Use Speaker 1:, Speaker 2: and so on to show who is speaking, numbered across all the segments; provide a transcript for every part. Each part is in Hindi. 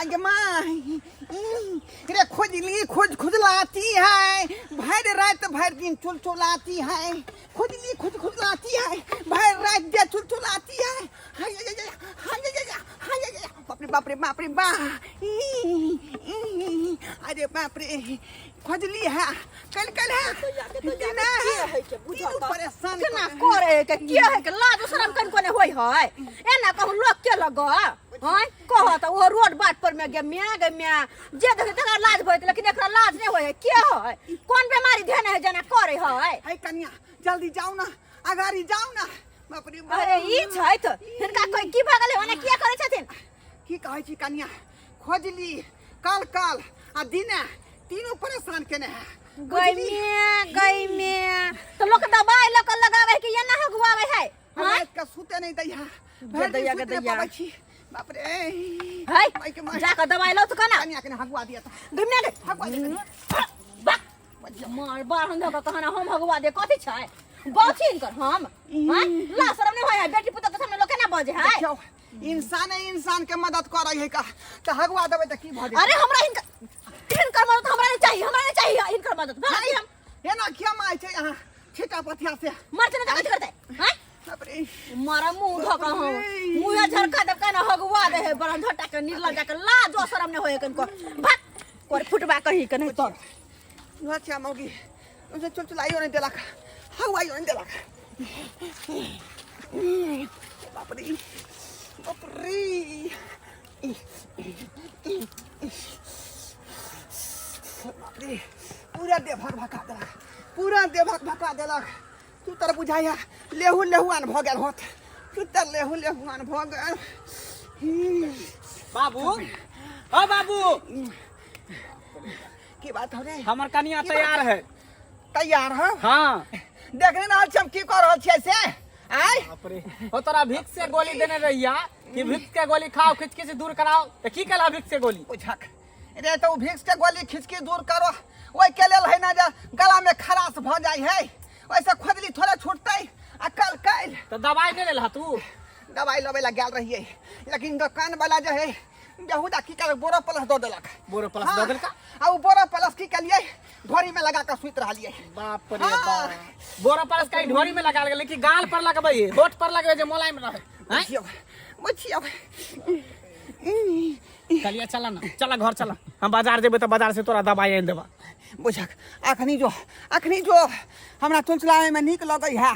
Speaker 1: आगे माँ रे खुजलाती है भर रात भर दिन चुलचुलाती है खुजलाती है भर रात दिन चुलचुलाती है बाप रे बाप रे अरे बाप रे खोजली है कल है परेशान
Speaker 2: केना करे के किया है के लाज शरम कन कोने होई है एना कहू लोग के लग हैं कह त ओ रोड बाट पर में गे म्या जे देखे तका लाज होय लेकिन एकरा लाज नहीं होय के है कोन बीमारी धेने है जना करे है
Speaker 1: कन्या जल्दी जाओ ना अगारी जाओ ना बाप रे
Speaker 2: अरे ई छै त हिनका कोई की भगले ओने किया करे छथिन
Speaker 1: की कहै छी कन्या खोजली कल आ दिने तीनों परेशान केने है
Speaker 2: गई में तो लोग दवाई लक लगावे कि ये ना हगवावे है
Speaker 1: रात का सुते नहीं दैया
Speaker 2: दैया के दैया
Speaker 1: बाप रे
Speaker 2: है जाकर दवाई लो तो कना
Speaker 1: कन्या के हगवा दिया था
Speaker 2: दुनिया के
Speaker 1: हगवा दिया
Speaker 2: मार बार हम का कहना हम हगवा दे कथि छै बाथिन कर हम हैं ला शरम नहीं होय बेटी पुत के सामने लोग केना बजे है
Speaker 1: इंसान के मदद कर रही है का तो हगवा देबे त की भ जाए
Speaker 2: अरे हमरा इनकर मदद हमरा नहीं चाहिए इनकर मदद भाई हम
Speaker 1: ये ना क्या माय छै यहां छिटा पथिया से
Speaker 2: मर चले कथि करते हैं
Speaker 1: बाप रे
Speaker 2: मारा मुंह धका हम मुंह झरका दे कना हगवा दे है बरन झटा के निर्लज के लाज शरम नहीं होय कनको भाग कोर फुटबा कहीं के नहीं तो
Speaker 1: अच्छा मौगी उसे चुलचुलाइयो नहीं देलक हवाइयो नहीं देलक बाप रे पूरा देह भका देलक तू तर बुझाया लेहुआन भ गेल होत तू तर लेहुआन भ गेल
Speaker 3: बाबू ओ बाबू
Speaker 1: की बात हो रे
Speaker 3: हमर कनिया तैयार है
Speaker 1: हां देखने ना हम की कर रहल छियै से आय
Speaker 3: बाप रे ओ तोरा भिक्स से गोली देने रहिया कि भिक्स के गोली खाओ खिचकी से दूर कराओ तो की कहला भिक्स से गोली
Speaker 1: बुझक रे तो भिक्स के गोली खिचकी दूर करो ओइ के लेल है ना जे गला में खराश भ जाय है वैसे खोदली थोड़ा छूटतै अकल कैल
Speaker 3: तो दवाई नहीं लेला तू
Speaker 1: दवाई लेबे ला गेल रहिए लेकिन दुकान वाला जो है बेहुदा की कर बोरो प्लस दो देलक
Speaker 3: दो देलका
Speaker 1: आ उ बोरो प्लस की कलिए ढोरी में लगा के सुत रहलिए
Speaker 3: बाप रे बाप बोरो प्लस का ढोरी में लगा लेकिन गाल पर लगबै होठ पर लगबै जे मोलाई में रहे
Speaker 1: बुझियो
Speaker 3: चलिए चला घर चला हम बाजार जेबे तो बाजार से तोरा दवाई आन देबा
Speaker 1: बुझक अखनी जो हमरा चुलचुलावे में निक लगै है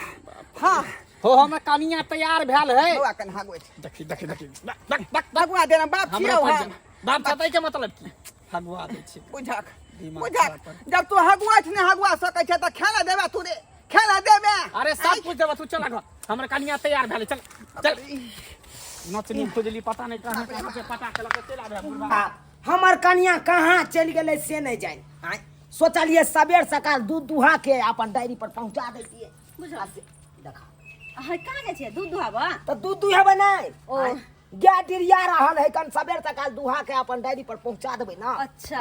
Speaker 1: हां
Speaker 3: हो हमर कनिया तैयार भेल है
Speaker 1: बउआ कन हागवे
Speaker 3: देखी
Speaker 1: भगवा देना बाप छियो हम
Speaker 3: बाप छतै के मतलब की हगवा दे छी
Speaker 1: बुझक जब तू हगवा छ ने हगवा सकै छ त खेला देबा तू रे खेला देबे
Speaker 3: अरे सब कुछ देबा तू चला घर हमर कनिया तैयार भेल चल नचनी खोजली पता नहीं कहां से पता केलक चला बे
Speaker 4: हमर कनिया कहाँ चल गेले से नहीं जाए सोचलिए सबेर सकाल दूध दुहा के अपन डायरी पर पहुंचा देतिए
Speaker 2: बुझा
Speaker 4: देखा
Speaker 2: है कहां के छे दूध दुहाबा
Speaker 4: तो दूध दुहाबे नहीं
Speaker 2: ओ
Speaker 4: गा डिरिया रहल है कन सबेर सकाल दुहा के अपन डायरी पर पहुंचा देबे ना
Speaker 2: अच्छा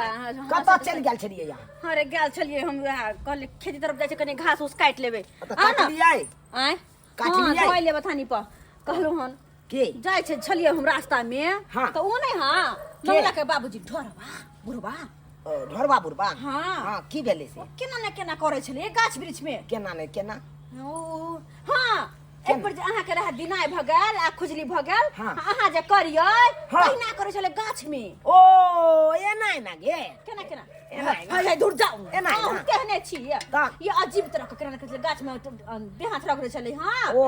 Speaker 4: कत चल गेल छलिए यहाँ
Speaker 2: अरे गेल छलिए हम कहले खेती तरफ जाय छै कने घास उस काट लेबे
Speaker 4: तो काट लिया
Speaker 2: आय
Speaker 4: काट लिया
Speaker 2: दवाई लेबे थानी पर कहलो हन
Speaker 4: के
Speaker 2: जाय छै छलिए हम रास्ता में
Speaker 4: हाँ।
Speaker 2: तो ओ नहीं हां मंगला के बाबूजी ढोरबा बुढ़बा
Speaker 4: ढोरबा बुढ़बा
Speaker 2: हाँ।
Speaker 4: हां की भेले से
Speaker 2: केना करे छले गाछ वृक्ष में
Speaker 4: केना
Speaker 2: ओ हां एक बार अहाँ के रह दिनाय भ गेल आ खुजली भ गेल
Speaker 4: हाँ।
Speaker 2: अहाँ जे करियै
Speaker 4: हाँ।
Speaker 2: पहिना करे छले गाछ में
Speaker 4: ओ ए नहीं ना गे
Speaker 2: केना
Speaker 4: एनाही ना।
Speaker 2: हाय दूर जाऊ
Speaker 4: एनाही ना।
Speaker 2: हम कहने छी
Speaker 4: ता।
Speaker 2: ये अजीब तरह के केना करे गाछ में देहात रख छले हां
Speaker 4: ओ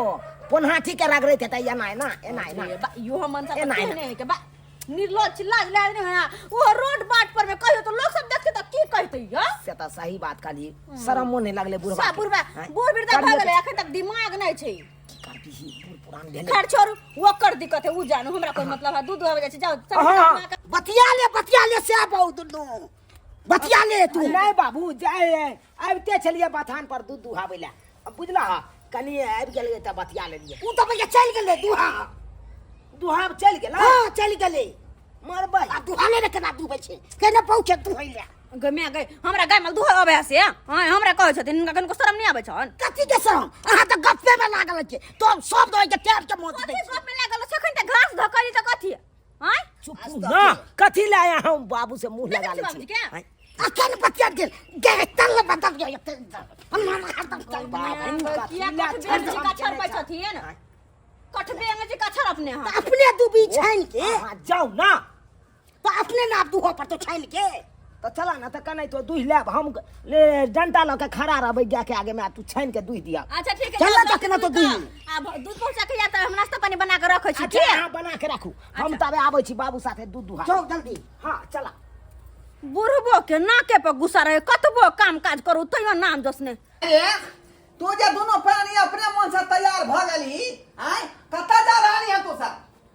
Speaker 4: पोन्हाठी के रग रहे थे एनाही ना
Speaker 2: यो हम मन से
Speaker 4: एनाही ना।
Speaker 2: कहने के बा निर्लज लाज लाज नहीं है वो रोड बाट पर में कहियो तो लोग सब देखते तो की कहते या
Speaker 4: से तो सही बात कहली शरम नहीं लगले बुढ़बा
Speaker 2: सब बुढ़बा बूढ़ वृद्धा भ गेले एखन तक दिमाग नहीं छै
Speaker 4: करबी बूढ़ पुरान भेले
Speaker 2: खैर छोड़ वो कर दिक्कत है उ जानू हमरा कोई मतलब है दूध होवे जाय जाओ
Speaker 4: बतिया ले से बहुत दुनू बतिया ले तू नहीं बाबू जाए आबते चलिए बथान पर दूध दुहावे ला अब बुझला कनी आबि गेल त बतिया ले लिए उ त भैया चल गेले दुहा चल गेल हां चल गेले मरबै आ दुहाले ने केना दुबै छै केना पहुंचे दुहैले
Speaker 2: गमे गए हमरा गाय में दूध आवे से हां हमरा कहै छथिन इनका कनको शरम नहीं आबै छन
Speaker 4: कथि के शरम अहाँ त गप्पे में लागल छै तो सब दoi के टेर के मोत दे
Speaker 2: कथि गप में लागल छखन त घास धकली त कथि हां
Speaker 4: चुप जाऊ ना कथी ले आया हम बाबू से मुंह लगा ले
Speaker 2: बाबूजी क्या
Speaker 4: अखन बतिया गेल गे तल बता गया
Speaker 2: किया कठबे का छर पैसा थी ना कठबे में जी का छर अपने हां
Speaker 4: अपने दुबी छान के जाऊ ना तो अपने ना दुहो पर तो छान के तो चला ना तो कनै तो दुह लेब हम ले डंडा ल के खड़ा रहबै गा के आगे में तू छान के दुह दिया
Speaker 2: अच्छा ठीक है
Speaker 4: चल तक ना तो दुह
Speaker 2: अब दूध पहुंचा के या त हम नाश्ता पानी बना के रखै छी
Speaker 4: अच्छा हां बना के रखू हम तबे आबै छी बाबू साथे दूध दुहा चल जल्दी हां चला
Speaker 2: बुढ़बो के नाके पे गुस्सा रहे कतबो काम काज करू तैयो नाम जसने
Speaker 1: तू जे दोनों प्राणी अपने मन से तैयार भ गेली आय कता जा रहली है तू सब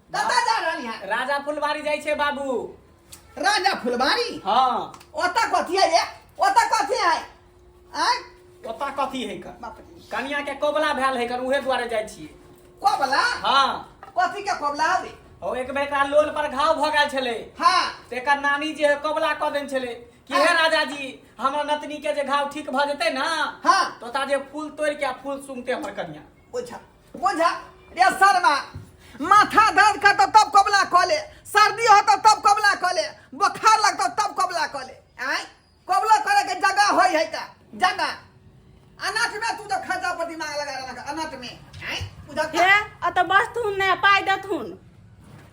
Speaker 1: कता जा रहली है
Speaker 3: राजा फुलबारी जाइ छै बाबू
Speaker 1: राजा फुलबारी
Speaker 3: हाँ
Speaker 1: ओता कथी है रे ओता कथी है आय
Speaker 3: ओता कथी है कर
Speaker 1: बाप रे
Speaker 3: कनिया के कोबला भेल है कर उहे द्वारे जाइ छियै
Speaker 1: कोबला
Speaker 3: हाँ
Speaker 1: कथी के कोबला हवे
Speaker 3: ओ एक बेर एकरा लोल पर घाव भ गेल छलै
Speaker 1: हां
Speaker 3: तेकर नानी जे है कोबला क देन छलै कि हे राजा जी हमरा नतनी के जे घाव ठीक भ जेतै ना
Speaker 1: हाँ
Speaker 3: तो ता जे फूल तोड़ के फूल सुंगते हमर कनिया
Speaker 1: बुझा रे शर्मा माथा दर्द का तो तब कोबला खोले सर्दी हो तो तब कोबला खोले बुखार लगता तब कोबला खोले आय कोबला करे के जगह होई है का जगह अनाथ में तू तो खर्चा पर दिमाग लगा रहा अनाथ में आय बुझा
Speaker 2: हे अ त बस थुन ने पाई दथुन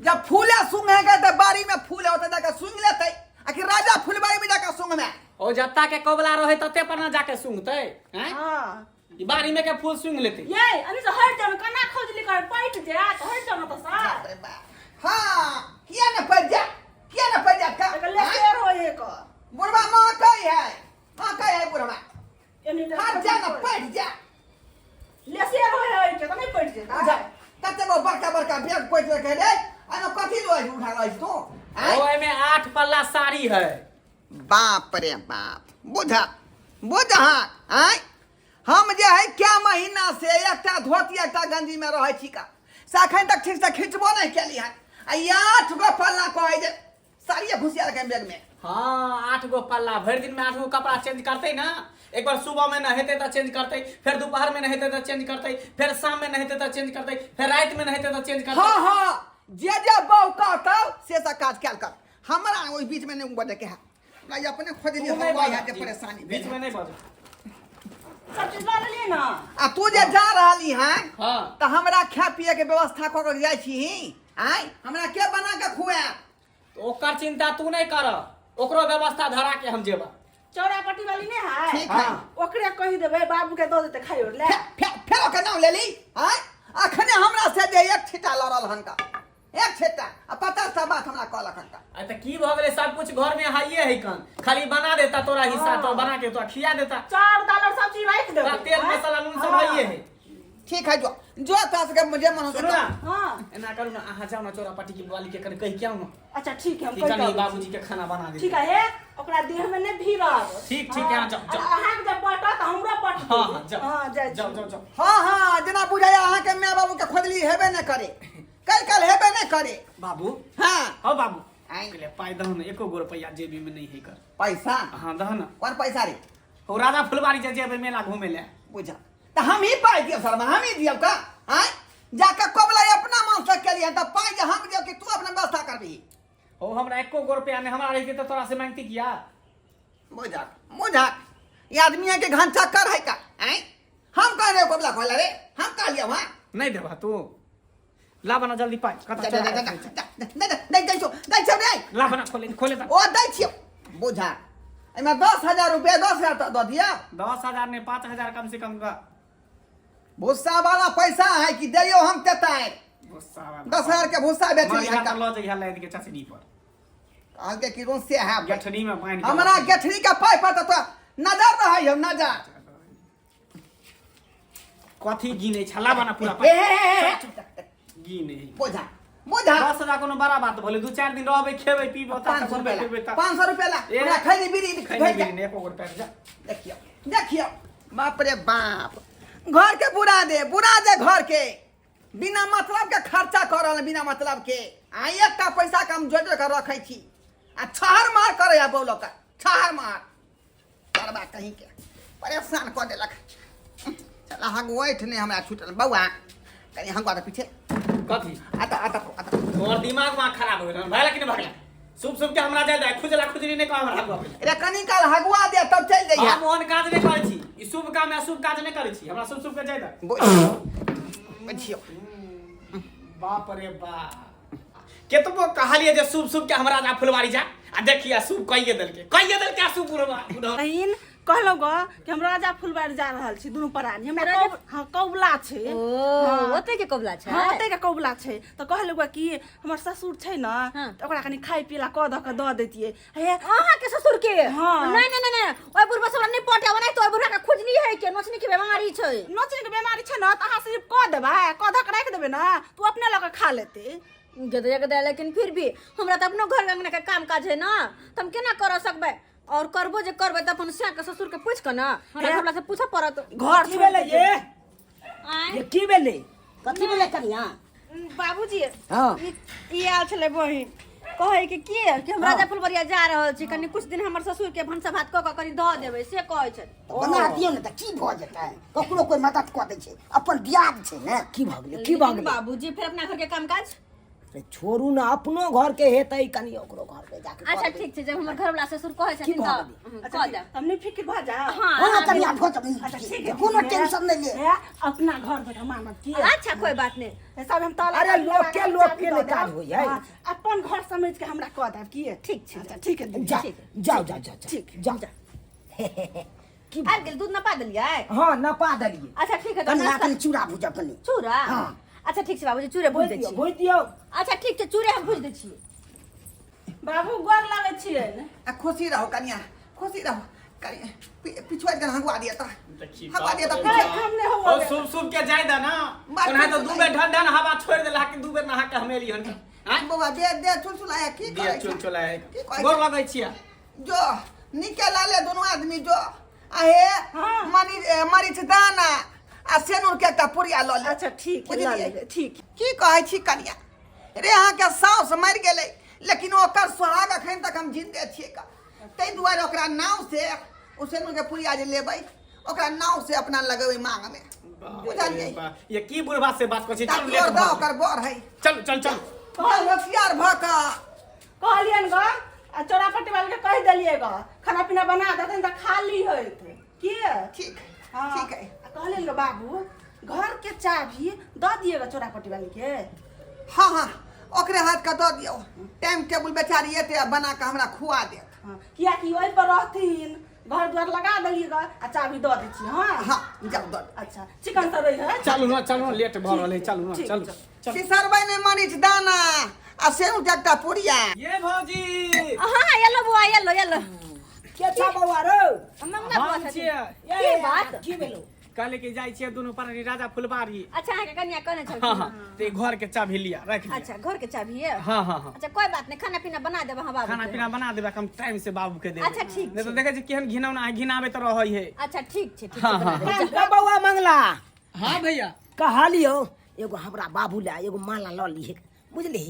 Speaker 1: जब फूले सूंघेगा तो बारी में फूल होता जाकर सूंघ लेते आखिर राजा फुलबारी में जाकर सूंघ में
Speaker 3: ओ जत्ता के कोबला रहे तते पर ना जाके सुंगतै हैं
Speaker 2: हां
Speaker 3: ई बारी में के फूल सुंग लेतै
Speaker 2: ये अभी से हट जाओ कना खोजली कर पैठ जा तो हट जाओ तो सा
Speaker 1: अरे बा हां किया न पड़ जा का
Speaker 2: ले शेर हो ये को
Speaker 1: बुढ़वा मां कही है बुढ़वा
Speaker 2: एनी
Speaker 1: हट जा न पड़ जा
Speaker 2: ले शेर हो ये के तो नहीं पैठ जा
Speaker 1: बुझा कते वो बड़का बैग कोई के दे अन कथी लो उठा लै तू
Speaker 3: ओए में 8 पल्ला साड़ी है
Speaker 1: बाप रे बाप बुझा आय हम जे है क्या महीना से एकटा धोती एकटा गंजी में रहै छी का साखन तक ठीक से खिंचबो नहीं केली है आ 8 गो पल्ला कहै जे साड़िए घुसिया के बैग में
Speaker 3: हाँ 8 गो पल्ला भर दिन में 8 गो कपड़ा चेंज करते ना एक बार सुबह में नहेते तो चेंज करते फिर दोपहर में नहेते तो चेंज करते फिर शाम में नहेते तो चेंज करते फिर रात में नहेते तो चेंज करते
Speaker 1: हाँ जे बहु कहता से काज कैल कर हमरा ओइ बीच में नहीं बटे के है मैं अपने खोज लिए हम यहाँ के परेशानी
Speaker 3: बीच में नहीं बोल
Speaker 2: सब चीज ला लिए ना
Speaker 1: आ तू जे जा रहली है
Speaker 3: हाँ
Speaker 1: तो हमरा खा पिए के व्यवस्था क के जाय छी आय हमरा के बना के खुआ
Speaker 3: तो ओकर चिंता तू नहीं कर ओकरो व्यवस्था धरा के हम जेबा
Speaker 2: चौरापट्टी वाली नहीं है
Speaker 1: ठीक है
Speaker 2: ओकरे कहि देबे बाबू के दो देते खाइयो ले
Speaker 1: फेर के नाम ले ली आय अखने हमरा से जे एक छिटा लड़ल हन का एक छिटा आ 50 सा बात हमरा कहलक हन का
Speaker 3: आ त की भ गेलै सब कुछ घर में हाइए है कन खाली बना देता तोरा हिस्सा तो बना के तो खिया देता
Speaker 2: चार दाल और सब्जी रख दे
Speaker 3: तेल मसाला नून सब हाइए है
Speaker 1: ठीक है जो तास के मुझे मन
Speaker 3: सुनो ना
Speaker 2: हां
Speaker 3: एना करू ना आहा जाओ ना चौरापट्टी की वाली के कहीं क्या ना
Speaker 2: अच्छा ठीक है हम
Speaker 3: ठीक है बाबूजी के खाना बना दे
Speaker 2: ठीक है ओकरा देह में ने भीड़ा
Speaker 3: ठीक यहाँ जाओ
Speaker 2: अहाँ के जब पटा त हमरा पट
Speaker 3: हाँ जाओ
Speaker 2: हां
Speaker 3: जाओ
Speaker 1: हाँ जना बुझाया अहाँ के माय बाबू के खोजली हेबे न करे कल हेबे न करे
Speaker 3: बाबू
Speaker 1: हाँ
Speaker 3: हो बाबू
Speaker 1: आइ
Speaker 3: ले पाई दहन 1 गो रुपया जेबी में नहीं है कर
Speaker 1: पैसा
Speaker 3: हां दहन
Speaker 1: कौन पैसा रे
Speaker 3: हो राजा फुलबारी जेबे मेला घूमे ले
Speaker 1: बुझा तो हम ही पाई दियो शर्मा हम ही दियो का आय जाके कोबला अपना मन से के लिए तो पाई जे हम दियो कि तू अपना व्यवस्था करबी
Speaker 3: हो हमरा 1 गो रुपया ने हमरा रहते तो तोरा से मांगती किया
Speaker 1: बुझा ये आदमी के घन चक्कर है का आय हम कह रहे कोबला खोला रे हम कह लिया वहां
Speaker 3: नहीं देबा तू ला बना जल्दी पाई कता
Speaker 1: दे रे
Speaker 3: ला बना खोले
Speaker 1: ओ दे छियो बुझा एमे 10,000 रुपया 10,000 दो दिया
Speaker 3: 10,000 ने 5,000 कम से कम का
Speaker 1: भूसा वाला पैसा है कि दियो हम देता है
Speaker 3: गुस्सा
Speaker 1: 10,000 के भूसा बेच
Speaker 3: मां
Speaker 1: लिया
Speaker 3: यहाँ लो जइहा ले के चचनी पर
Speaker 1: आगे की रोन से है
Speaker 3: गठरी में पानी
Speaker 1: हमरा गठरी का पाइप तो नजर रहा है नजर
Speaker 3: कथी गिने छला बना पूरा गिने
Speaker 1: बुझा
Speaker 3: 10,000 कोनो बड़ा बात बोले 2-4 दिन रहबे खेबे पीबे त
Speaker 1: 500 रुपया ला खैनी बीड़ी
Speaker 3: खैनी 1 गो पैसा
Speaker 1: देखियो बाप रे बाप घर के बुरा दे घर के बिना मतलब के खर्चा करल बिना मतलब के आ एकटा पैसा के हम जोड़ के रखै छी आ छहर मार करे आ बोलो का छहर मार करबा कहीं के परेशान कर देलक चला हगवैठ ने हमरा छूटल बौआ कनी हंगवा के पीछे
Speaker 3: कथी
Speaker 1: आता आता आता
Speaker 3: तोर दिमाग वहाँ खराब हो गया भाई लेकिन भागला शुभ के हमरा जाय खुजला खुजली नहीं काम हमरा भागला
Speaker 1: रे कनी काल हगुआ दे तब चल जइया
Speaker 3: हम ओहन काज नहीं करै छी ई शुभ काम या अशुभ काज नहीं करै छी हमरा शुभ के जाय
Speaker 1: बचियो
Speaker 3: बाप रे बाप केतबो कहलिए जे शुभ के हमरा जा फुलवारी जा आ देखिए शुभ कहिए देलके शुभ बुढ़वा
Speaker 5: बहिन कहलो ग कि हम राजा फुलबाड़ी जा रहल छी दुनू प्राणी हमरा हां कौबला छै
Speaker 2: ओते के कबला छै
Speaker 5: हां ओते के कौबला छै त कहलो ग कि हमर ससुर छै न त ओकरा कनी खाइ पिला क द के द देतिए हे
Speaker 2: अहाँ के ससुर के
Speaker 5: हाँ।
Speaker 2: नहीं ओइ बुढ़बा सब नहीं पटे नहीं तो ओइ बुढ़ा के खुजली है के नोचनी के बीमारी छै
Speaker 5: नोचनी के बीमारी छै न त अहाँ सिर्फ क देबा क ध के राख देबे न तू अपने लग खा लेते
Speaker 2: जदे लेकिन फिर भी हमरा त अपनो घर अंगना के काम काज है ना त हम केना कर सकबे और करबो जे करबे त अपन सिया के ससुर के पूछ के ना हमरा हमरा से पूछा पड़त
Speaker 4: घर की भेले
Speaker 2: आय
Speaker 4: ये की भेले कथी भेले कनिया
Speaker 5: बाबूजी
Speaker 4: हां
Speaker 5: ई आल छले बहिन कहे कि हम राजा फुलबरिया जा रहल छी कनी कुछ दिन हमर ससुर के भंसा भात क कनी द देबे से कहै छै
Speaker 4: बना दियो न त की भ जेतै ककरो कोई मदद क दै छै अपन दियाद छै ने की भ गेलै की भ गेलै
Speaker 2: बाबूजी फिर अपना घर के काम काज
Speaker 4: छोड़ू ना अपनो घर के हेतै कनी ओकरो घर पे जाके
Speaker 2: अच्छा ठीक छै जब हमर घर वाला ससुर कहै छथिन त कह दे
Speaker 5: हमने फिक्र भ जा
Speaker 4: हां कनिया भोज कोनो टेंशन नहीं ले
Speaker 5: अपना घर बेटा मानब की
Speaker 2: अच्छा कोई बात नहीं
Speaker 5: सब हम ताला
Speaker 4: अरे लोग के ने काज होई है
Speaker 5: अपन घर समझ के हमरा कह द की ठीक छै अच्छा ठीक है
Speaker 4: जाओ
Speaker 5: ठीक
Speaker 4: जाओ
Speaker 5: की
Speaker 2: आ गेल दूध न पा देलियै
Speaker 4: हां न पा देलिए
Speaker 2: अच्छा ठीक है
Speaker 4: कनिया
Speaker 2: नाश्ता
Speaker 4: कनी चूड़ा भुजा कनी
Speaker 2: चूड़ा
Speaker 4: हां
Speaker 2: अच्छा ठीक छै बाबूजी चूड़े भूज दै छी
Speaker 4: भुज दियो
Speaker 2: अच्छा ठीक छै चूड़े हम भूज दै छी
Speaker 5: बाबू गोर लागै छियै
Speaker 1: आ खुशी रहो कनिया खुशी रहो कनिया पिछुआ के हगुआ दिया त हगुआ दिया त
Speaker 5: हमने हो
Speaker 3: और शुभ के जाय दा ना ओना तो दू बेर ढन हवा छोड़ देला कि दू बेर नहा के हमेली हन हां
Speaker 1: बउआ दे चुलचुलाया की
Speaker 3: दिया
Speaker 1: करे
Speaker 3: चुलचुला है गोर लगै छिया
Speaker 1: जो निकल आले दोनों आदमी जो आहे मरी छ दाना आ सेनुर के एकटा पुरिया ल ले
Speaker 5: अच्छा ठीक है ला ले ठीक
Speaker 1: की कहै छी कनिया रे अहाँ के साउस मरि गेलै लेकिन ओकर सोहाग अखन तक हम जिंदे छियै का तै दुआरे ओकरा नाव से ओ सेनुर के पुरिया जे लेबै ओकरा नाव से अपना लगेबै मांग में बुझलियै
Speaker 3: ये की बुढ़वा से बात कर छी चल ले
Speaker 1: ले ओकर बर है
Speaker 3: चल
Speaker 1: कहल होशियार भ का
Speaker 5: कहलियन ग आ चौरापट्टी वाले के कह देलिए ग खाना पीना बना देतन त खाली होइत की
Speaker 1: ठीक
Speaker 5: हाँ।
Speaker 1: ठीक है
Speaker 5: कहलियन ग बाबू घर के चाबी द दिएगा चौरापट्टी वाले के
Speaker 1: हाँ ओकरे हाथ का दऽ दियौ टाइम टेबुल बेचारी एते बना के हमरा खुआ दे
Speaker 5: किया कि ओइ पर रहथिन घर द्वार लगा देलिए ग आ चाबी द दै छी हां
Speaker 1: हाँ जाओ दऽ
Speaker 5: अच्छा चिकन सब रही है
Speaker 3: चलू ना लेट भ रहल है चलू
Speaker 1: सिसरबै ने मरीच दाना आ सेनु एकटा पुरिया
Speaker 3: ये भौजी
Speaker 2: हां येलो बुआ येलो
Speaker 4: के छ बउआ रो
Speaker 2: मंगना बुआ
Speaker 3: हम
Speaker 2: छथिन
Speaker 3: छियै
Speaker 2: की बात
Speaker 4: की भेलो
Speaker 3: कहले कि जाय छियै दुनू प्राणी राजा फुलबारी
Speaker 2: अच्छा अहाँ के कन्या कहने
Speaker 3: हां
Speaker 2: छलखिन
Speaker 3: ते घर के चाबी लिया रख लिया
Speaker 2: अच्छा घर के चाबी है
Speaker 3: हां
Speaker 2: अच्छा कोई बात नहीं खाना पीना बना देब हम बाबू
Speaker 3: खाना
Speaker 2: के।
Speaker 3: पीना बना देबे हम टाइम से बाबू के देबे
Speaker 2: अच्छा, ठीक
Speaker 3: नहीं तो
Speaker 2: छै।
Speaker 3: देखे छी केहन घिनौना घिनाबे त रहै है
Speaker 2: अच्छा ठीक छै
Speaker 3: हाँ,
Speaker 2: बना
Speaker 3: हाँ,
Speaker 2: देब।
Speaker 4: का बउआ मंगला
Speaker 3: हां भैया
Speaker 4: कहलियो एगो हमरा बाबू ला एगो माला ल ली बुझली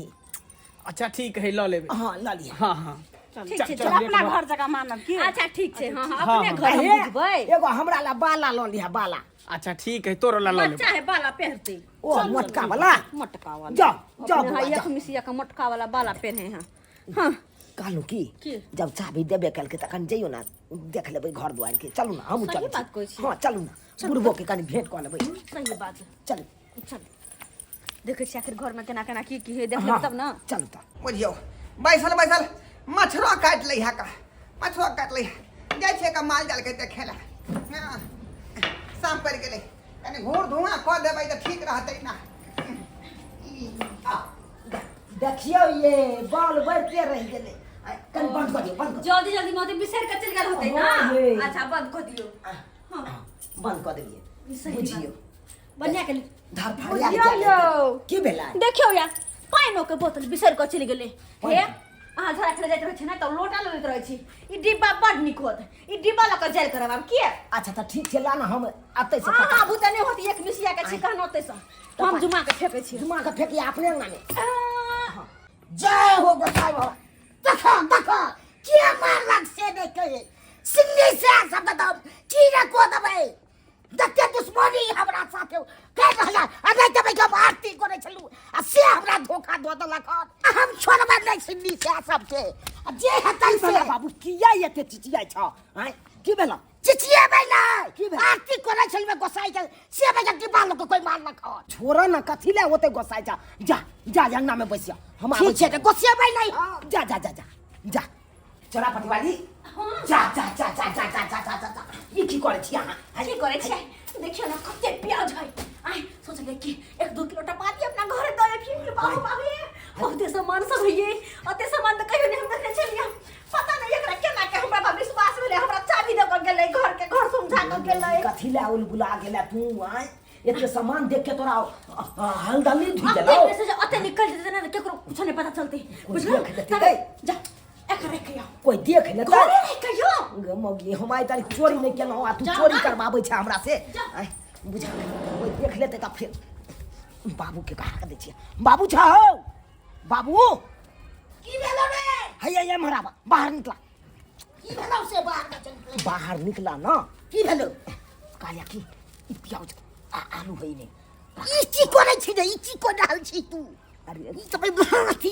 Speaker 3: अच्छा ठीक है ल लेबे
Speaker 4: हां ल ली
Speaker 3: हां
Speaker 2: ठीक छै
Speaker 5: चल
Speaker 2: चल
Speaker 5: अपना घर जगह मानब की
Speaker 2: अच्छा ठीक छै हां अपने
Speaker 3: हाँ।
Speaker 2: घर हम बुझबै
Speaker 4: एगो हमरा ला बाला ल लिया बाला
Speaker 3: अच्छा ठीक है तोरो ला ल लेबे
Speaker 2: बच्चा है बाला पहनते
Speaker 4: ओ मोटका वाला
Speaker 2: मोटका वाला
Speaker 4: जाओ
Speaker 2: अपने
Speaker 4: बउआ,
Speaker 2: हां
Speaker 4: जाओ।
Speaker 2: एक मिसिया का मोटका वाला बाला पहने हैं हां
Speaker 4: कहलू की
Speaker 2: की?
Speaker 4: जब चाबी देबे कल के तखन जइयो ना देख लेबै घर द्वार के चलू ना हम
Speaker 2: सही
Speaker 4: चलू
Speaker 2: बात कहै छी।
Speaker 4: हां चलू ना बुढ़बो के कनी भेंट क लेबै
Speaker 2: सही बात है
Speaker 4: चल
Speaker 2: चल देखे छी आखिर घर में केना की है देख
Speaker 4: हाँ,
Speaker 2: लेब तब ना
Speaker 4: चलू त
Speaker 1: बुझियौ बैसल मछरो काट लै है का मछरो काट लै जाइ छै का माल जाल के देखे ला शाम पड़ गेलै कनी घूर धुआं कऽ देबै तऽ ठीक रहतै ना
Speaker 4: देखियो ये बॉल बढ़ते रह गेलै कनी बंद कर दियो बंद कर
Speaker 2: जल्दी जल्दी मोती बिसर के चल गेल होतै ना
Speaker 4: हाँ, ये।
Speaker 2: अच्छा बंद कर दियो हां
Speaker 4: बंद कर देलिए
Speaker 2: सही
Speaker 4: बुझियो
Speaker 2: बढ़िया के
Speaker 4: धर
Speaker 2: बुझियो
Speaker 4: फाड़िया
Speaker 2: यौ।
Speaker 4: की भेला
Speaker 2: देखियो यार पाइनो के बोतल बिसर के चल गेलै हे अहाँ झरा खेले जाइत रहै छी ना त लोटा लैत रहै छी ई डिब्बा बड निक होत ई डिब्बा ल के जेल करब आब की
Speaker 4: अच्छा त ठीक छै ला ना हम आते से
Speaker 2: हां बुत नहीं होती एक मिसिया के छिकन होतै स हम जुमा के फेकै छी
Speaker 4: जुमा के फेंकी अपने ना ने जय हो गोसाई बाबा देखो के मारलक से देखे सिंगी से सब बताओ की रे को दबे देखते दुश्मनी हमरा साथे के कहला अरे तब जब आरती करे छलू आ से हमरा धोखा दो देलक हम छोड़बे नहीं सिन्नी से सबसे जे हेतै से बाबू किया एते चिचिया छ हैं की भेला चिचिया भेला आरती करे छलमे गोसाई के से बजे की बाल को कोई मार लख छोरा न कथि ले ओते गोसाई जा जा जा अंगना में बैसिया हम आबै छै त गोसिया भाई नहीं जा जा जा जा जा चला पटवाली जा जा जा जा जा जा जा जा जा ये की करे छी अहाँ
Speaker 2: की करे छै देखियो ना कते प्याज है आइ सोचले कि 1-2 किलो टमाटर अपना घरे दए फिर बाबू बाबू बहुते सामान सब है ये अते सामान त कहियो नहीं हम देखने छलिए पता नहीं एकरा केना के हमरा विश्वास भेले हमरा चाबी द कर गेलै घर के घर समझा कर गेलै
Speaker 4: कथि ले उल बुला गेला तू आइ एते सामान देख के तोरा हलदली धुई देलो
Speaker 2: अते से अते निकल जेते ना केकरो कुछ नहीं पता चलते बुझलो जा एकरे कहियो
Speaker 4: कोई देख ले त
Speaker 2: करे नहीं कहियो
Speaker 4: गमगी हम आइ तारी चोरी नहीं केलो आ तू चोरी करबाबै छै हमरा से आइ बुझा कोई देख लेते त फिर बाबू के कहा दे छी बाबू छ हो बाबू
Speaker 2: की भेलो रे
Speaker 4: हैया ये मराबा बाहर निकला
Speaker 2: की भेलो से
Speaker 4: बाहर निकला ना की भेलो कालिया की ई प्याज आलू है नहीं ई ची करे छी रे ई ची को डाल छी तू अरे ई तो भाई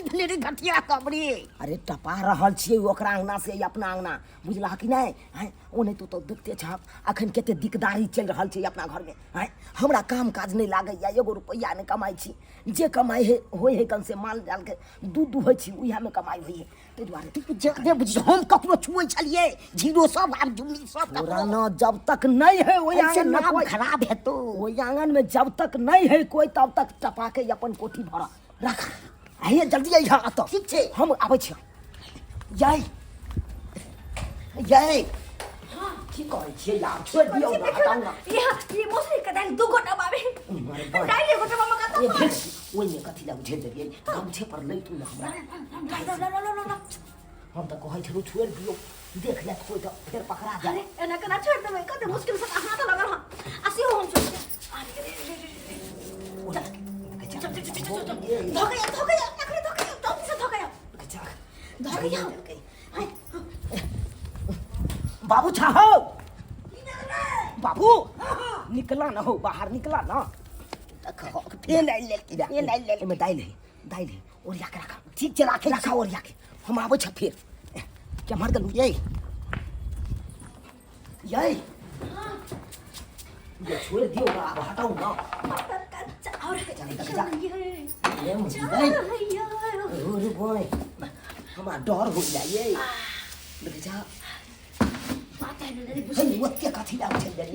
Speaker 4: भेले रे घटिया कबरी अरे टपा रहल छी ओकरा अंगना से अपना अंगना बुझला कि नहीं हैं ओने तो देखते छ अखन केते दिकदारी चल रहल छै अपना घर में हैं हमरा काम काज नहीं लागे या एगो रुपया नहीं कमाई छी जे कमाई है होय है कम से माल डाल के दूध दुहै छी उहा में कमाई होय है ते दुआरे तू जे बुझ हम ककरो छुए छलिए झीरो सब आब जुमनी सब पुराना जब तक नहीं है ओय आंगन में कोई खराब हेतो ओय आंगन में जब तक नहीं है कोई तब तक टपा के अपन कोठी भरा रख आइए जल्दी आई यहाँ तो ठीक छै हम आबै छी जाय जाय हां की कहै छियै यार छोड़ दियौ ना हटाऊ ना
Speaker 2: ये मोसरी के दाल 2 गोटा बाबे दाल 1 गोटा मामा का
Speaker 4: ये भेट ओइ ने कथि ला उठे देलियै गमछे पर लै तू ना हमरा हम त कहै छलु छोड़ दियौ देख ले कोई तो फिर पकड़ा जाए
Speaker 2: एना केना छोड़ देबै कते मुश्किल से हाथ लगल हां आसी हो हम छोड़ अरे
Speaker 4: बाबू छा हो बाबू निकला ना हो बाहर निकला ना फिर ले में दाई ले और या के रखा ठीक चला के रखा और या के हम आबै छ फिर क्या मार दलू ये छोड़ दियो अब हटाऊ ना
Speaker 2: और
Speaker 4: ये मुझे नहीं अरे बोले हमारा डर हो जाए देख जा
Speaker 2: बात है नहीं
Speaker 4: हे वो क्या कथि ला चल जाए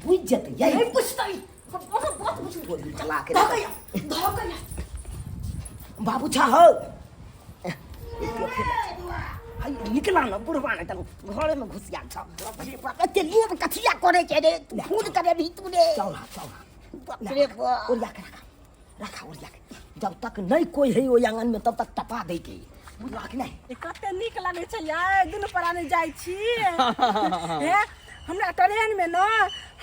Speaker 4: बुझ जते ये
Speaker 2: नहीं पूछतई बहुत
Speaker 4: बोल चला के
Speaker 2: धोकया
Speaker 4: बाबू छा हो हाय निकला ना बुढ़वा ने तब घर में घुसिया छ अरे बाप एते लोग कथिया करे के रे तू खून करे भी तू रे चल अरे और या रखा और या जब तक नहीं कोई है ओ आंगन में तब तक टपा दे के बुझला कि नहीं
Speaker 5: कते नीक लागे छै यार दुनु पराने जाइ छी हे हमरा ट्रेन में ना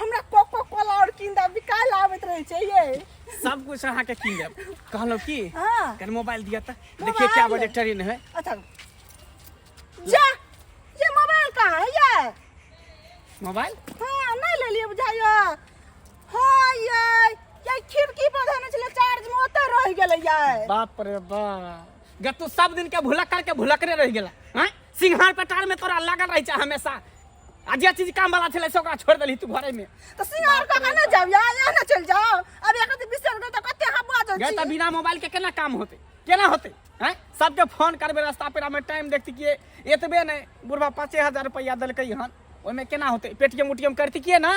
Speaker 5: हमरा कोको कोला और किंदा बिकाय आबैत रहे छै ये
Speaker 3: सब कुछ अहाँ के कीन देब कहलो की
Speaker 5: हां
Speaker 3: कन मोबाइल दिया त देखिए क्या बजे ट्रेन है
Speaker 5: अच्छा जा ये मोबाइल कहां है ये
Speaker 3: मोबाइल
Speaker 5: हां नहीं ले लिए बुझाइयो हां ये खिड़की पर धने छले चार्ज में ओते रह गेलै ये
Speaker 3: बाप रे बाप ग तू सब दिन के भुलक्कर के भुलक्करे रह गेला हैं सिंहार पटार में तोरा लागल रह छै हमेशा आ जे चीज काम वाला छले से ओकरा छोड़ देली तू घरे में
Speaker 5: तो सिंहार का ना जाओ यहाँ ना चल जाओ अब एक बिस्तर में तो कते हम बात
Speaker 3: गए त बिना मोबाइल के केना काम होते केना होते हैं सबके फोन करबे रास्ता पे में टाइम देखती कि एतबे नहीं बुढ़वा 5000 रुपया देलकै हन ओमे केना होते पेटीएम उटीएम करती किए ना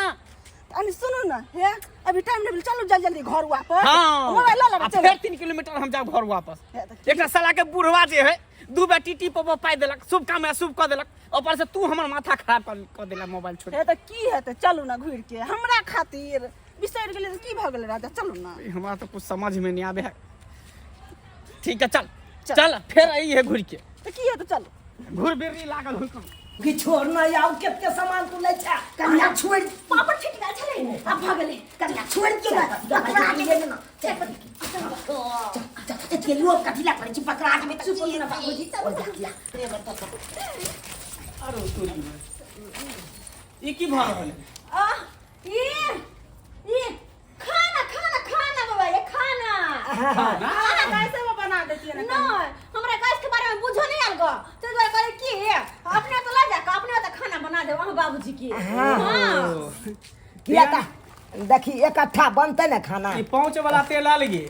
Speaker 5: अनि सुनो ना हे अभी टाइम नहीं चलो जल्दी जल्दी घर वापस
Speaker 3: हां
Speaker 5: मोबाइल ला चलो
Speaker 3: फिर 3 किलोमीटर हम जाब घर वापस एकटा साला के बुढ़वा जे है दू बेटी टी पर पाई देलक शुभ काम है शुभ क देलक ऊपर से तू हमर माथा खराब कर देला मोबाइल छोड़
Speaker 5: हे त की हेते चलू ना घुर के हमरा खातिर बिसर गेले त की भ गेले राजा चलू ना
Speaker 3: हमरा तो कुछ समझ में नहीं आवे है ठीक है चल फिर आई है घुर के
Speaker 5: त की हेते चल
Speaker 3: घुर बेरी लागल हो
Speaker 4: कि छोड़ ना आओ केते सामान तू ले छा कन्या छोड़
Speaker 2: पापड़ छिट गेल छले अब भ गेले
Speaker 4: कन्या छोड़ के पकड़ा के ना एते लोग कथिला करे छी पकड़ा के चुप ना बाबूजी
Speaker 3: अरे तू ई की भर रहल
Speaker 2: ये खाना खाना खाना बाबा ये खाना
Speaker 3: खाना
Speaker 5: कैसे वो बना देती है
Speaker 2: ना हमरा गैस के बारे में बुझो नहीं आल गो तो दुआ करे की अपने तो ला जा के अपने तो खाना बना दे वहां बाबूजी की हां
Speaker 4: किया का देखी इकट्ठा बनते ना खाना
Speaker 3: ई पाँच वाला तेल आ लगे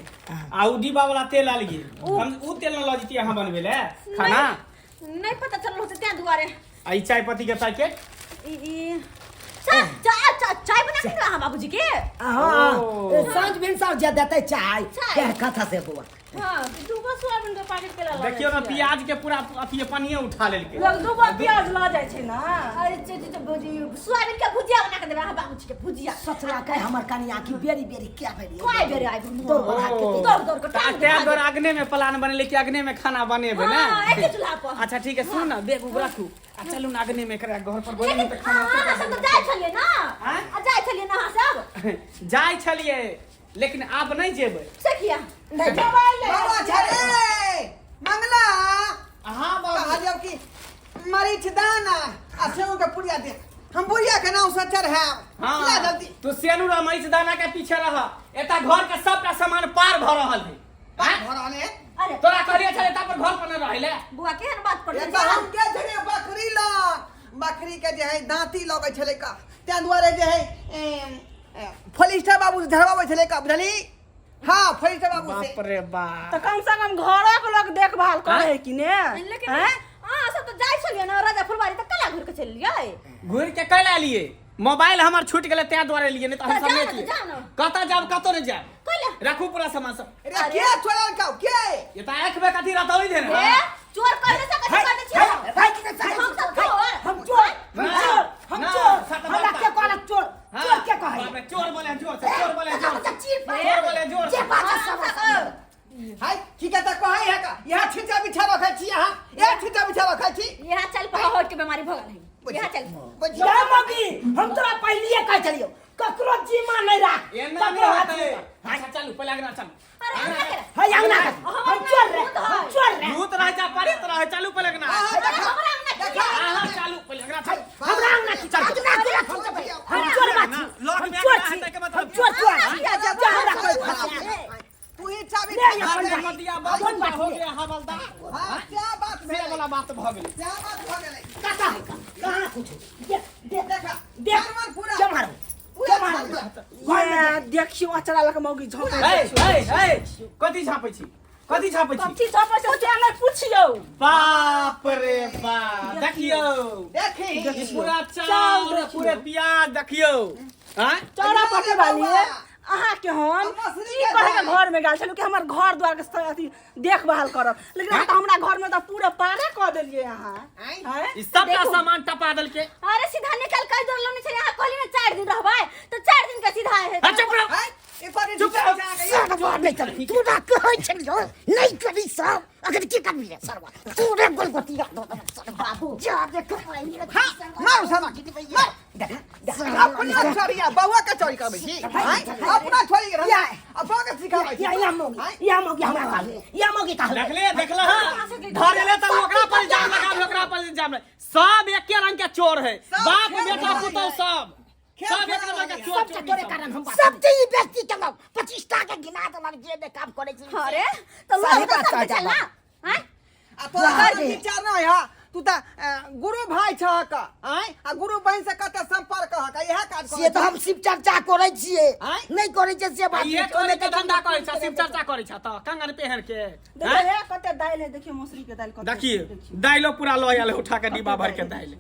Speaker 3: आ उ डिब्बा वाला तेल आ लगे हम उ तेल न ल जती यहाँ बनबे ले खाना
Speaker 2: नहीं पता चल रहा त्या दुआरे
Speaker 3: आ ई चाय पत्ती के पैकेट
Speaker 2: चाय बना के रहा बाबूजी के
Speaker 4: हां सांझ बिन सब जे देते चाय के कथा से बुआ
Speaker 2: हां दूगो सोयाबीन के पैकेट के ला
Speaker 3: देखियो ना प्याज के पूरा अथी पानिए उठा लेलके
Speaker 5: लोग दूगो प्याज ला जाय छै ना
Speaker 2: अरे सोयाबीन के भुजिया बना के देबे हां बाबूजी के भुजिया
Speaker 4: सोचला के हमर कनिया की बेरी बेरी क्या बेरी
Speaker 2: कोई बेरे आई
Speaker 4: दौड़ बढ़ा के
Speaker 2: दौड़ के टांग
Speaker 3: त्या दौर अग्ने में प्लान बनेले कि अग्ने में खाना बनेबे ना
Speaker 2: हां एक चूल्हा पर
Speaker 3: अच्छा ठीक है सुन ना बेग उग रखू आ चलू ना अग्ने में करे घर पर बोले तो खाना
Speaker 2: हां सब तो जाय छलिए ना
Speaker 3: हां
Speaker 2: जाय छलिए ना सब
Speaker 3: जाय छलिए लेकिन आप नहीं जेबै
Speaker 2: से किया
Speaker 4: नहीं
Speaker 1: बाबा छरे मंगला
Speaker 3: हां बाबू
Speaker 1: कहा जब कि मरीच दाना आ सेव के पुड़िया दे हम बुढ़िया के नाम से चढ़ है ला
Speaker 3: हां
Speaker 1: जल्दी
Speaker 3: तू सेनु रमैस दाना के पीछे रह एता घर के सबटा सामान पार भ रहल है
Speaker 1: बात भराने
Speaker 2: अरे
Speaker 3: तोरा कहलिए छले ता पर घर पर न रहले
Speaker 2: बुआ केहन बात कर
Speaker 1: ये तो हम के छले बकरी ला बकरी के जे है दांती लगे छले का त्या दुआरे जे है फलिस्टर बाबू से धरवावे छले का बुझली हां फलिस्टर बाबू से
Speaker 3: बाप रे बाप
Speaker 5: तो कम से कम घरों के लोग देखभाल करे है कि ने
Speaker 2: लेकिन हां सब तो जाय छलिए ना राजा फुलवारी तक कला घर के चलिए
Speaker 3: घुर के कैला लिए मोबाइल हमर छूट गेले त्या द्वारे लिए नहीं तो हम सब
Speaker 2: जाओ
Speaker 3: नहीं
Speaker 2: जाओ ना।
Speaker 3: कता जाब कतो नहीं जाब
Speaker 2: कैला
Speaker 3: रखू पूरा सामान सब
Speaker 1: अरे के छोड़ा का के
Speaker 3: ये तो आंख में कथी रहता ही देना
Speaker 2: ए चोर करने से कथी करने छी हम सब चोर
Speaker 4: हम चोर हम चोर हमरा के कहला चोर चोर के
Speaker 3: बाप
Speaker 4: कहै
Speaker 3: रे, चोर बोले जोर से चोर बोले जोर से
Speaker 4: चीर
Speaker 3: चोर बोले जोर से
Speaker 1: हाय की कहता कहै है का यहां छिटा बिछा रखै छी यहां ए छिटा बिछा रखै छी
Speaker 2: यहाँ चल पहाड़ के बीमारी भगल है यहाँ चल
Speaker 4: या मगी हम तोरा पहलिए कह चलियो ककरो जीमा नहीं राख
Speaker 3: एना नहीं होते अच्छा चलू पहले अगना चल
Speaker 2: अरे
Speaker 4: है अंगना हम चोर रे
Speaker 3: भूत रह जा परे तो रह चलू पहले अगना
Speaker 1: देखा
Speaker 3: हां चलू पहले अगना चल
Speaker 4: हमरा अंगना की चल हम चोर बात
Speaker 3: लॉक
Speaker 4: हम
Speaker 3: में
Speaker 4: चोर
Speaker 3: अगना
Speaker 4: छी
Speaker 3: है के
Speaker 4: हम
Speaker 3: मतलब
Speaker 4: चोर जा हमरा कोई
Speaker 1: तू ही चाबी
Speaker 4: ले
Speaker 1: खा
Speaker 4: अपन
Speaker 1: दे।
Speaker 4: बात।
Speaker 3: मतिया बात हो गया हवलदार
Speaker 1: हां क्या बात
Speaker 3: से
Speaker 1: भेल
Speaker 3: वाला बात भ गेलै
Speaker 1: क्या बात भ गेलै
Speaker 4: काका है का कहां कुछ
Speaker 1: देखा
Speaker 4: देख
Speaker 1: हनुमान पूरा
Speaker 4: जमारो
Speaker 5: ये देखियो अचरा लग मौगी झोंके
Speaker 3: ए कथी झापै छी कथी झापै छी
Speaker 5: कथी झोंके से ते नहीं पूछियो
Speaker 3: बाप रे बाप देखियो
Speaker 1: देखी
Speaker 3: पूरा चावल पूरे प्याज देखियो हां
Speaker 5: चौरा पके वाली अहाँ के हम की कहे के घर में गेल छलु कि हमर घर द्वार के अथी देखभाल करब लेकिन अहाँ तो हमरा घर में तो पूरा पारे क देलिए अहाँ हैं
Speaker 3: ई सबटा सामान टपा देल के
Speaker 2: अरे सीधा निकल कर दौड़ लो नहीं यहाँ कहली ना 4 दिन रहबै तो 4 दिन का सीधा है
Speaker 3: चुप रहो
Speaker 1: एक बार
Speaker 3: चुप रहो
Speaker 4: सरवा नहीं चल तू ना कहै छलियो नहीं करी सब अगर की करबी रे सरवा तू रे गोलगोती रख दो बाबू जा देख
Speaker 1: हां मार साला अपना छोरिया बउआ के चोरी करबै छी अपना छोरी के रहै अपना के सिखाबै छी
Speaker 4: या मोगी हमरा काल या मोगी काल
Speaker 3: देखले घर एले त ओकरा पर इल्जाम लगाब ओकरा पर इल्जाम सब एके रंग के चोर है बाप बेटा पुतौ सब एक नंबर के चोर
Speaker 4: सब तोरे कारण हम सब ते ई व्यक्ति के 25 टा के गिना तो लग जे काम करे छी
Speaker 2: अरे तो
Speaker 4: सही
Speaker 2: लोग
Speaker 4: बात
Speaker 2: तो
Speaker 4: कह
Speaker 2: चल ना हैं
Speaker 1: आ तोरा विचार न है तू त गुरु भाई छ का हैं आ गुरु बहन से कते संपर्क ह का यह काज
Speaker 4: से तो हम शिव चर्चा करे छिए नहीं करे छै से बात
Speaker 3: ये कोने के धंधा करे छ शिव चर्चा करे छ त कंगन पहन के
Speaker 5: देखिए कते दाइल है देखिए मौसरी के दाइल कते
Speaker 3: देखिए दाइलो पूरा लो आयल उठा के डिब्बा भर के दाइल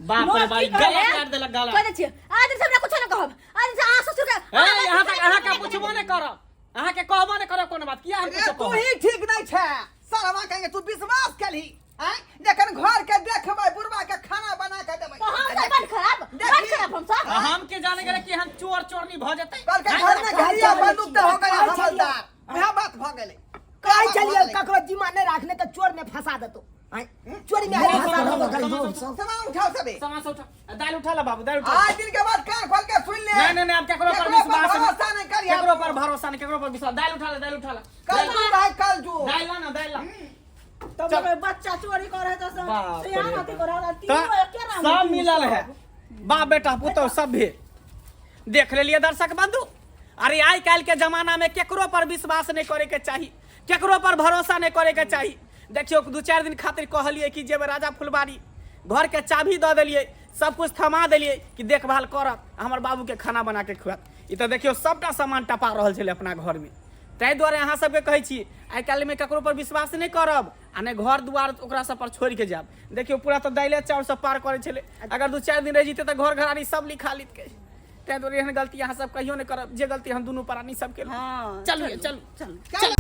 Speaker 3: बाप रे भाई गला काट देलक गला
Speaker 2: कहै छी आज से हमरा कुछ न कहब आज से आ ससुर के
Speaker 3: ए यहां तक अहाँ के पूछबो नै करब अहाँ के कहबो नै करब कोनो बात किया हम
Speaker 1: ए
Speaker 3: कुछ
Speaker 1: तू
Speaker 3: कहब
Speaker 1: ही ठीक नहीं छै सरवा कहेंगे तू विश्वास कली हैं जखन घर के देखबै बुढ़वा के खाना बना के देबै
Speaker 2: तो हम सब बन खराब हम सब
Speaker 3: हम के जाने गेले कि हम चोर चोरनी भ जेतै
Speaker 1: कल के घर में घरिया बंदूक त हो गया हवलदार वह बात भ गेलै
Speaker 4: कहे चलिए ककरो जिम्मा नहीं रखने तो चोर में फंसा देतो चोरी में फंसा दो गल
Speaker 1: सामान उठाओ सबे
Speaker 3: सामान से उठा दाल उठा ला बाबू दाल उठा
Speaker 1: आज दिन के बाद कान खोल के सुन ले
Speaker 3: नहीं अब केकरो पर विश्वास
Speaker 1: भरोसा नहीं करिए
Speaker 3: केकरो पर भरोसा नहीं केकरो पर विश्वास दाल उठा ला
Speaker 1: कल तू भाई कल जो
Speaker 3: दाल ला ना दाल ला
Speaker 5: तो बच्चा चोरी करे तो
Speaker 3: बाप
Speaker 5: से
Speaker 3: रे
Speaker 5: यहाँ अथी करे
Speaker 3: तो
Speaker 5: तीनों एके नाम
Speaker 3: सब मिलल है बाप बेटा पुतौ सब भी देख लेलिए दर्शक बंधु। अरे आई काल के जमाना में केकरो पर विश्वास नहीं करे के चाहिए, केकरो पर भरोसा नहीं करे के चाहिए। देखियो 2-4 दिन खातिर कहलिए कि जेब राजा फुलबारी घर के चाबी दे दिलिए, सब कुछ थमा दिलिए कि देखभाल करत, हमर बाबू के खाना बना के खुआत। ई तो देखियो सबटा सामान टपा रहल छले अपना घर में। ताहि दुआरे अहाँ सबके कहै छी आइ काल्हि में ककरो पर विश्वास नहीं करब आ नहीं घर दुआर ओकरा सब पर छोड़ के जाब। देखियो पूरा तो दाइले चाउर सब पार करे छले, अगर 2-4 दिन रह जीते तो घर घरारी सब लिखा लित के। ताहि दुआरे एहन गलती अहाँ सब कहियो नहीं करब, जे गलती हम दुनू प्राणी सब के।
Speaker 5: हाँ,
Speaker 3: चलू चलू
Speaker 2: चल
Speaker 1: चल